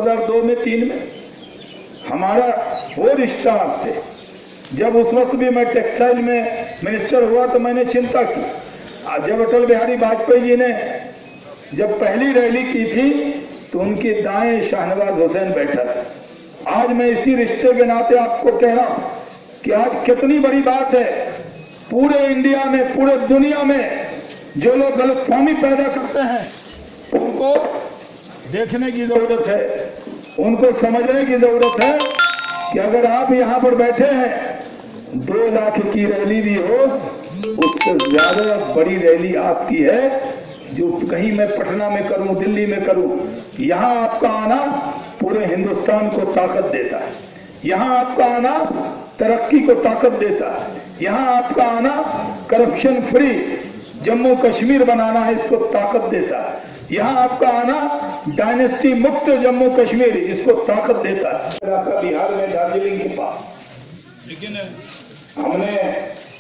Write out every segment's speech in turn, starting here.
2002 में 3 में हमारा वो रिश्ता आपसे, जब उस वक्त भी मैं टेक्सटाइल में मिनिस्टर हुआ तो मैंने चिंता की। जब अटल बिहारी वाजपेयी जी ने जब पहली रैली की थी तो उनकी दाएं शाहनवाज हुसैन बैठा था। आज मैं इसी रिश्ते के नाते आपको कह रहा हूं कि आज कितनी बड़ी बात है, पूरे इंडिया में, पूरे दुनिया में जो लोग गलतफहमी पैदा करते हैं उनको देखने की जरूरत है, उनको समझने की जरूरत है कि अगर आप यहाँ पर बैठे हैं 2 लाख की रैली भी हो, उससे ज्यादा बड़ी रैली आपकी है जो कहीं मैं पटना में करूं, दिल्ली में करूं। यहाँ आपका आना पूरे हिंदुस्तान को ताकत देता है, यहाँ आपका आना तरक्की को ताकत देता है, यहाँ आपका आना करप्शन फ्री जम्मू कश्मीर बनाना है, इसको ताकत देता है, यहाँ आपका आना डायनेस्टी मुक्त जम्मू कश्मीर, इसको ताकत देता है। बिहार में दार्जिलिंग के पास, लेकिन हमने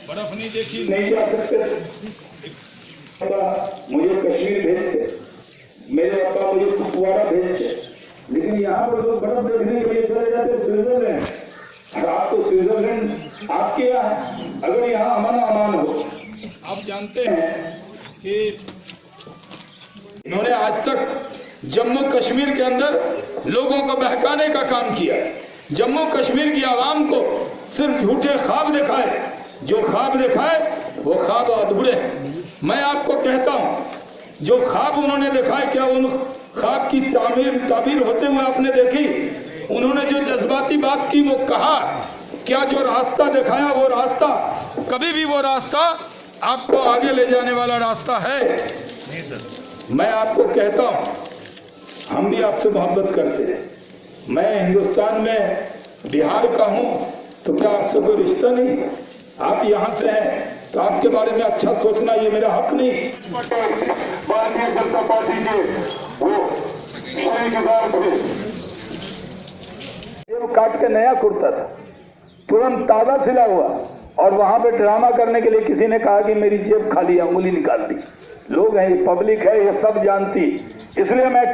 बर्फ नहीं देखी, नहीं जा सकते। मुझे कश्मीर भेजते, मेरे पापा मुझे कुपवाड़ा भेजते, लेकिन यहाँ पर लोग बर्फ देखने के लिए चले जाते स्विट्जरलैंड। आप तो स्विट्जरलैंड आपके यहाँ है, अगर यहाँ अमन अमान हो। आप जानते हैं कि इन्होंने आज तक जम्मू कश्मीर के अंदर लोगों को बहकाने का काम किया है, जम्मू कश्मीर की आवाम को सिर्फ झूठे ख्वाब दिखाए, जो ख्वाब दिखाए वो ख्वाब अधूरे हैं। मैं आपको कहता हूं जो ख्वाब उन्होंने दिखाए, क्या उन ख्वाब की ताबीर होते हुए आपने देखी? उन्होंने जो जज्बाती बात की वो कहा, क्या जो रास्ता दिखाया वो रास्ता कभी भी वो रास्ता आपको आगे ले जाने वाला रास्ता है? नहीं सर। मैं आपको कहता हूं हम भी आपसे मोहब्बत करते हैं। मैं हिंदुस्तान में बिहार का हूं तो क्या आपसे कोई रिश्ता नहीं? आप यहाँ से हैं तो आपके बारे में अच्छा सोचना ये मेरा हक नहीं। भारतीय जनता पार्टी के वो काट के नया कुर्ता था, तुरंत ताजा सिला हुआ, और वहां पे ड्रामा करने के लिए किसी ने कहा कि मेरी जेब खाली है, उंगली निकाल दी। लोग हैं, ये पब्लिक है, ये सब जानती। इसलिए मैं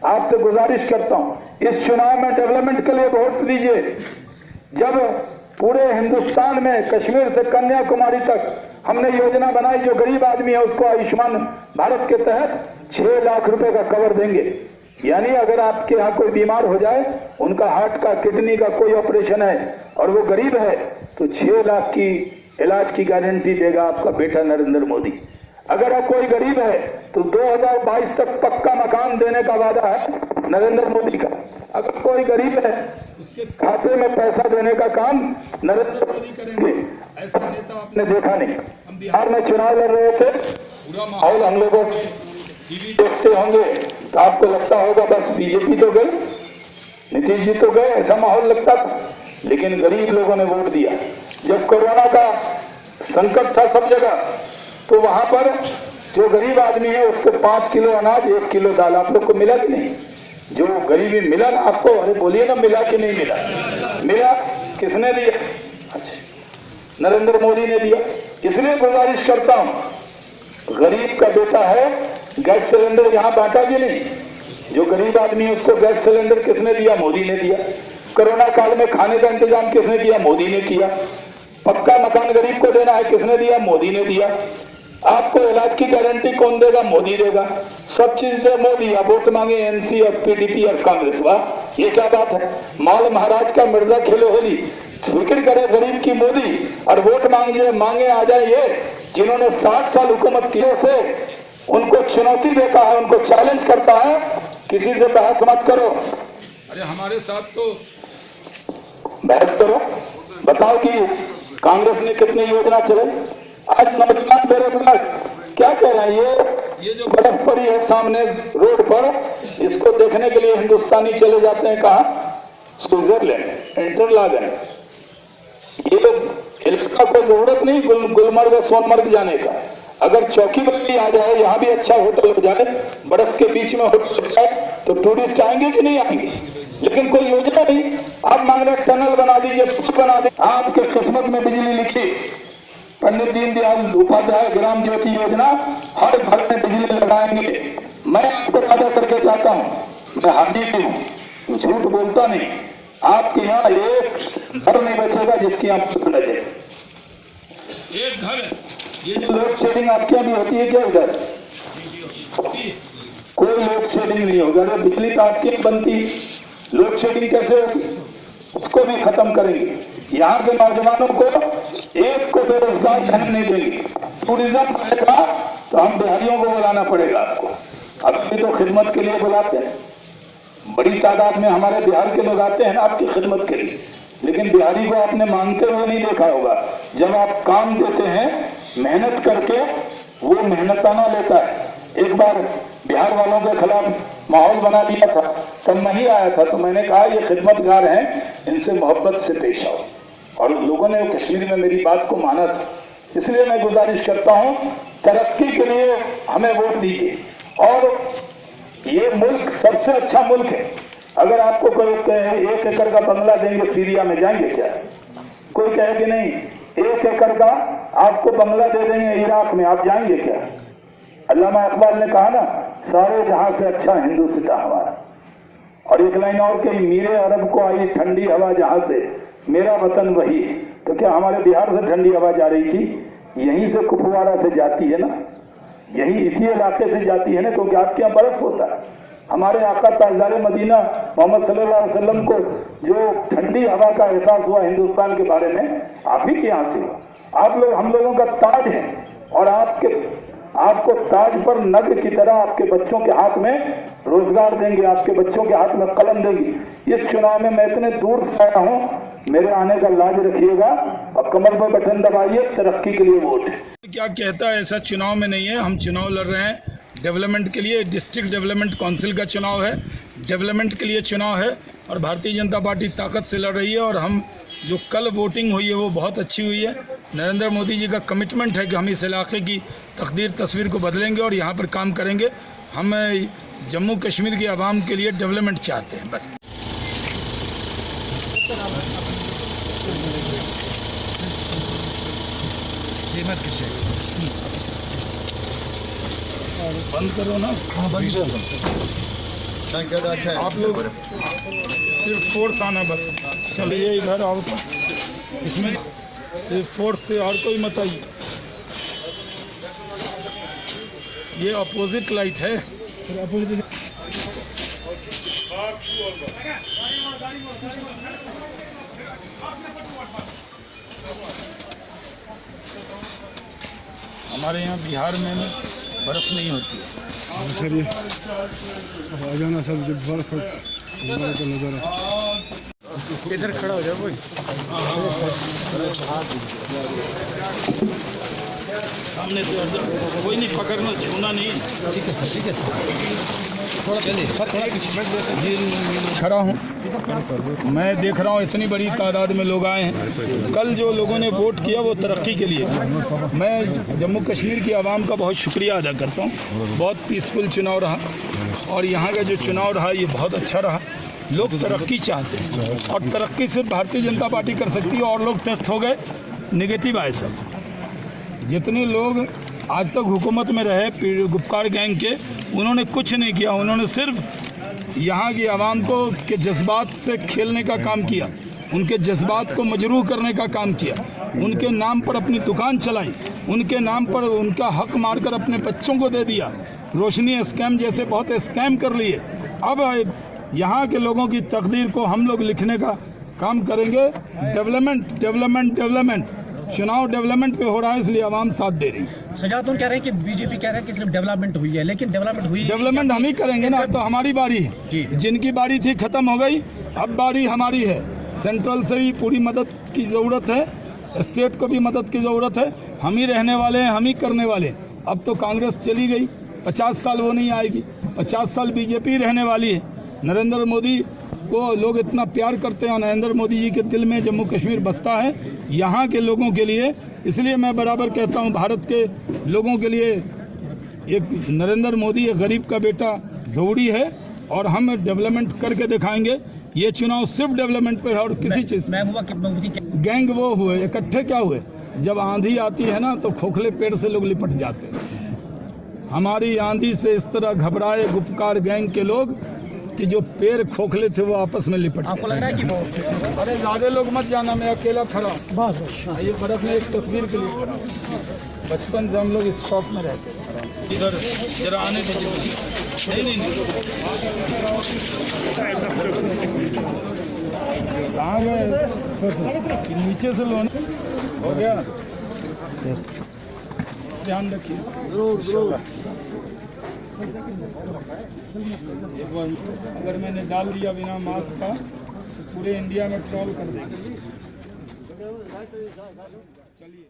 आपसे गुजारिश करता हूं इस चुनाव में डेवलपमेंट के लिए वोट दीजिए। जब पूरे हिंदुस्तान में कश्मीर से कन्याकुमारी तक हमने योजना बनाई, जो गरीब आदमी है उसको आयुष्मान भारत के तहत 6 लाख रुपए का कवर देंगे। यानी अगर आपके यहाँ कोई बीमार हो जाए, उनका हार्ट का, किडनी का कोई ऑपरेशन है और वो गरीब है, तो 6 लाख की इलाज की गारंटी देगा आपका बेटा नरेंद्र मोदी। अगर कोई गरीब है तो 2022 तक पक्का मकान देने का वादा है नरेंद्र मोदी का। अगर कोई गरीब है उसके खाते में पैसा देने का काम नरेंद्र मोदी करेंगे। ऐसा नेता आपने देखा नहीं। हम बिहार में चुनाव लड़ रहे थे, पूरा माहौल हम लोगों टीवी देखते होंगे तो आपको लगता होगा बस बीजेपी तो गई, नीतीश जी तो गए, ऐसा माहौल लगता था। लेकिन गरीब लोगों ने वोट दिया। जब कोरोना का संकट था सब जगह, तो वहां पर जो गरीब आदमी है उसको 5 किलो अनाज, 1 किलो दाल आप लोग को मिला कि नहीं? जो गरीबी मिला ना आपको, अरे बोलिए ना, मिला कि नहीं मिला? मिला। किसने दिया? अच्छा, नरेंद्र मोदी ने दिया। इसलिए गुजारिश करता हूं, गरीब का बेटा है, गैस सिलेंडर यहाँ बांटा कि नहीं? जो गरीब आदमी है उसको गैस सिलेंडर किसने दिया? मोदी ने दिया। कोरोना काल में खाने का इंतजाम किसने किया? मोदी ने किया। पक्का मकान गरीब को देना है, किसने दिया? मोदी ने दिया। आपको इलाज की गारंटी कौन देगा? मोदी देगा। सब चीज से मोदी। अब वोट मांगे एनसी और पीडीपी और कांग्रेस, वाह ये क्या बात है? माल महाराज का मिर्जा खेलो होली। फिक्र करे गरीब की मोदी और वोट मांगे आ जाए ये जिन्होंने 60 साल हुकूमत किए से उनको चुनौती देता है, उनको चैलेंज करता है, किसी से बहस मत करो। अरे हमारे साथ तो बहस करो, बताओ कि कांग्रेस ने कितनी योजना चलाई। आज नौजवान बेरोजगार क्या कह रहा है? ये जो बर्फ पड़ी है सामने रोड पर, इसको देखने के लिए हिंदुस्तानी चले जाते हैं कहा? स्विट्जरलैंड, इंटरलागन। ये इसका कोई जरूरत नहीं गुलमर्ग सोनमर्ग जाने का। अगर चौकी बस्ती आ जाए, यहाँ भी अच्छा होटल हो जाए, बर्फ के बीच में होटल हो जाए, तो टूरिस्ट आएंगे कि नहीं आएंगे? लेकिन कोई योजना नहीं। आप मांग रहे टनल बना दीजिए, कुछ बना दीजिए। आपके किस्मत में बिजली लिखी, पंडित दीनदयाल उपाध्याय ग्राम ज्योति योजना, हर घर में बिजली लगाएंगे। मैं आपको वादा करके चाहता हूँ, मैं हाजी भी हूँ, झूठ बोलता नहीं। आपके यहाँ एक घर नहीं बचेगा जिसकी आप सुन रहे। एक घर, ये जो लोड शेडिंग आपके यहाँ भी होती है क्या उधर? कोई लोड शेडिंग नहीं होगा। अगर बिजली तो आपकी बनती, लोड शेडिंग कैसे होगी? उसको भी खत्म करेंगे। यहाँ के नौजवानों को एक को बेरोजगार रहने नहीं देंगे। टूरिज्म बढ़ेगा तो हम बिहारियों को बुलाना पड़ेगा आपको। अभी तो खिदमत के लिए बुलाते हैं, बड़ी तादाद में हमारे बिहार के लोग आते हैं ना आपकी खिदमत के लिए, लेकिन बिहारी को आपने मांगते हुए नहीं देखा होगा। जब आप काम देते हैं मेहनत करके, वो मेहनताना लेता है। एक बार बिहार वालों के खिलाफ माहौल बना दिया था, तब मैं ही आया था, तो मैंने कहा ये खिदमतगार हैं, इनसे मोहब्बत से पेश आओ। और लोगों ने कश्मीर में मेरी बात को माना था। इसलिए मैं गुजारिश करता हूं, तरक्की के लिए हमें वोट दीजिए। और ये मुल्क सबसे अच्छा मुल्क है। अगर आपको कोई कहे 1 एकड़ का बंगला देंगे सीरिया में, जाएंगे क्या? कोई कहे कि नहीं 1 एकड़ का आपको बंगला दे देंगे इराक में, आप जाएंगे क्या? अल्लामा इकबाल ने कहा ना, सारे जहां से अच्छा हिंदुस्तान हमारा। और एक लाइन और कही, मीरे अरब को आई ठंडी हवा जहां से, मेरा वतन वही। तो क्या हमारे बिहार से ठंडी हवा जा रही थी? यहीं से कुपवाड़ा से जाती है ना, यही इसी इलाके से जाती है ना, क्योंकि आपके यहाँ बर्फ होता है। हमारे आका ताजदार मदीना मोहम्मद सल्लल्लाहु अलैहि वसल्लम को जो ठंडी हवा का एहसास हुआ हिंदुस्तान के बारे में, आप ही के यहाँ से हुआ। आप लोग हम लोगों का ताज है, और आपको ताज पर नग की तरह आपके बच्चों के हाथ में रोजगार देंगे, आपके बच्चों के हाथ में कलम देंगे। इस चुनाव में मैं इतने दूर से आया हूँ, मेरे आने का लाज रखिएगा और कमर पर बटन दबाइए, तरक्की के लिए वोट। क्या कहता है ऐसा चुनाव में नहीं है। हम चुनाव लड़ रहे हैं डेवलपमेंट के लिए। डिस्ट्रिक्ट डेवलपमेंट काउंसिल का चुनाव है, डेवलपमेंट के लिए चुनाव है, और भारतीय जनता पार्टी ताकत से लड़ रही है। और हम जो कल वोटिंग हुई है वो बहुत अच्छी हुई है। नरेंद्र मोदी जी का कमिटमेंट है कि हम इस इलाके की तकदीर तस्वीर को बदलेंगे और यहाँ पर काम करेंगे। हम जम्मू कश्मीर की आवाम के लिए डेवलपमेंट चाहते हैं, बस। बंद करो ना। हाँ, बंद करो। अच्छा है। आप लोग सिर्फ फोर्स आना बस। चलिए इधर आओ, तो इसमें सिर्फ फोर्स से और कोई मत आइए। ये अपोजिट लाइट है। हमारे यहाँ बिहार में बर्फ नहीं होती है। सर ये आ जाना सर, जब बर्फ का नज़ारा। इधर खड़ा हो जाओ कोई। सामने से कोई नहीं पकड़ना, छूना नहीं। ठीक है सर, ठीक है सर। थोड़ा खड़ा हूँ, मैं देख रहा हूँ इतनी बड़ी तादाद में लोग आए हैं। कल जो लोगों ने वोट किया वो तरक्की के लिए। मैं जम्मू कश्मीर की आवाम का बहुत शुक्रिया अदा करता हूँ। बहुत पीसफुल चुनाव रहा, और यहाँ का जो चुनाव रहा ये बहुत अच्छा रहा। लोग तरक्की चाहते हैं, और तरक्की सिर्फ भारतीय जनता पार्टी कर सकती है। और लोग टेस्ट हो गए, निगेटिव आए सब। जितने लोग आज तक हुकूमत में रहे गुपकार गैंग के, उन्होंने कुछ नहीं किया। उन्होंने सिर्फ यहाँ की आवाम को के जज्बात से खेलने का काम किया, उनके जज्बात को मजरूह करने का काम किया, उनके नाम पर अपनी दुकान चलाई, उनके नाम पर उनका हक मारकर अपने बच्चों को दे दिया। रोशनी स्कैम जैसे बहुत स्कैम कर लिए। अब यहाँ के लोगों की तकदीर को हम लोग लिखने का काम करेंगे। डेवलपमेंट डेवलपमेंट डेवलपमेंट, चुनाव डेवलपमेंट पे हो रहा है, इसलिए आवाम साथ दे रही है। सजातुन कह रहे हैं कि बीजेपी कह रहे हैं कि सिर्फ डेवलपमेंट हुई है, लेकिन डेवलपमेंट हम ही करेंगे ना। तो हमारी बारी है, जिनकी बारी थी खत्म हो गई, अब बारी हमारी है। सेंट्रल से भी पूरी मदद की ज़रूरत है, स्टेट को भी मदद की ज़रूरत है। हम ही रहने वाले हैं, हम ही करने वाले हैं। अब तो कांग्रेस चली गई, 50 साल वो नहीं आएगी, 50 साल बीजेपी रहने वाली है। नरेंद्र मोदी को लोग इतना प्यार करते हैं, और नरेंद्र मोदी जी के दिल में जम्मू कश्मीर बसता है यहाँ के लोगों के लिए। इसलिए मैं बराबर कहता हूँ, भारत के लोगों के लिए एक नरेंद्र मोदी एक गरीब का बेटा ज़रूरी है, और हम डेवलपमेंट करके दिखाएंगे। ये चुनाव सिर्फ डेवलपमेंट पर है, और किसी चीज़ गैंग वो हुए इकट्ठे क्या हुए। जब आंधी आती है ना तो खोखले पेड़ से लोग लिपट जाते हैं। हमारी आंधी से इस तरह घबराए गुपकार गैंग के लोग कि जो पैर खोखले थे वो आपस में लिपट आपको लग रहा है कि अरे ज्यादा लोग मत जाना, मैं अकेला खड़ा हूँ। बस ये बर्फ में एक तस्वीर के लिए खड़ा हूँ। बचपन से हम लोग इस शॉप में रहते थे। इधर जरा आने दीजिए। नहीं कहाँ गए? नीचे से लो। हो गया, ध्यान रखिए। अगर मैंने डाल दिया बिना मास्क का तो पूरे इंडिया में ट्रोल कर देंगे। चलिए।